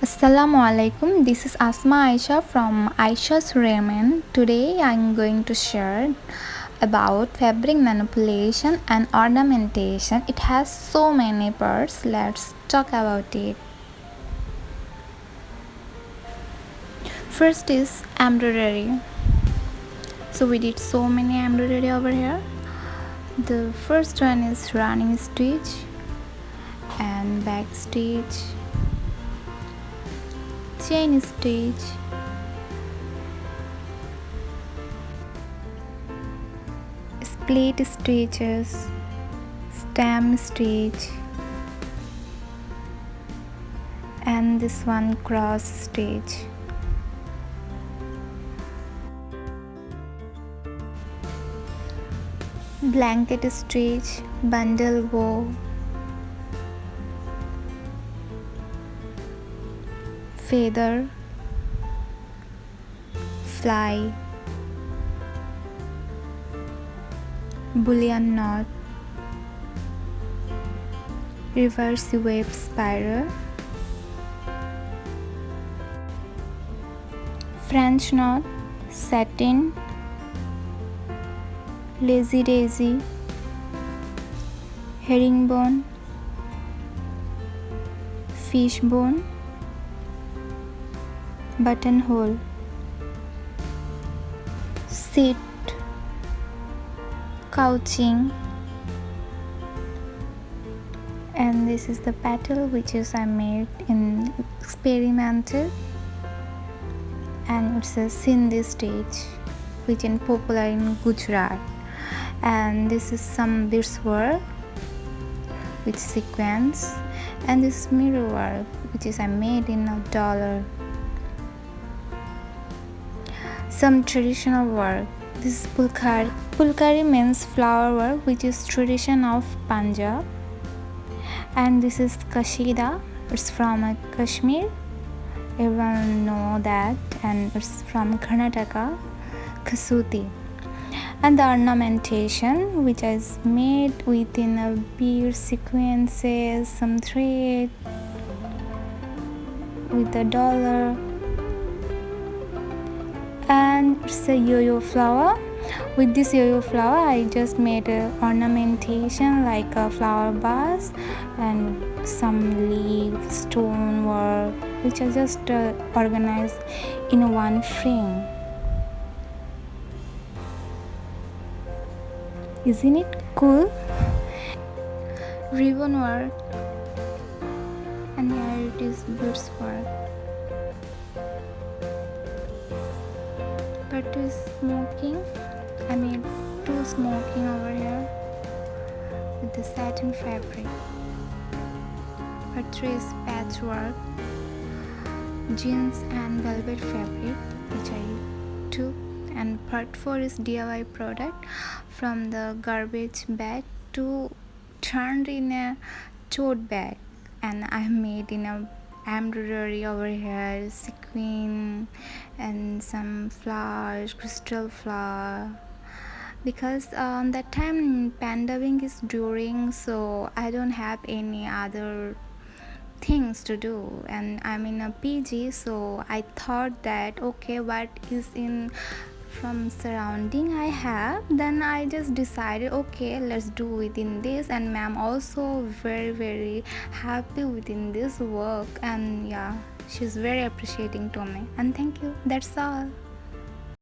Assalamu alaikum. This is Asma Aisha from Aisha's Ramen. Today I'm going to share about fabric manipulation and ornamentation. It has so many parts. Let's talk about it. First is embroidery. So we did so many embroidery over here. The first one is running stitch and back stitch, chain stitch, split stitches, stem stitch, and this one cross stitch. Blanket stitch, bundle bow, feather, fly, bullion knot, reverse wave spiral, French knot, satin, lazy daisy, herringbone, fishbone, buttonhole, sit, couching, and this is the petal which is I made in experimental, and it's a Sindhi stitch which is popular in Gujarat, and this is some beads work with sequence, and this mirror work which is I made in a dollar. Some traditional work. This is pulkari. Pulkari means flower work which is tradition of Punjab, and this is kashida. It's from Kashmir. Everyone know that, and it's from Karnataka. Kasuti. And the ornamentation which is made within a bead sequences, some thread with a dollar, and it's a yo-yo flower. With this yo-yo flower I just made a ornamentation like a flower vase and some leaves, stone work which I just organized in one frame. Isn't it cool? Ribbon work, and here it is beads work. Butter smoking. I made two smoking over here with the satin fabric. Part 3 is patchwork, jeans and velvet fabric which I took, and part 4 is DIY product from the garbage bag to turned in a tote bag, and I made in a embroidery over here, sequin and some flowers, crystal flower, because that time pandemic is during, so I don't have any other things to do, and I'm in a PG, so I thought that okay, what is in from surrounding I have, then I just decided okay, let's do within this, and ma'am also very happy within this work, and yeah, she's very appreciating to me, and thank you, that's all.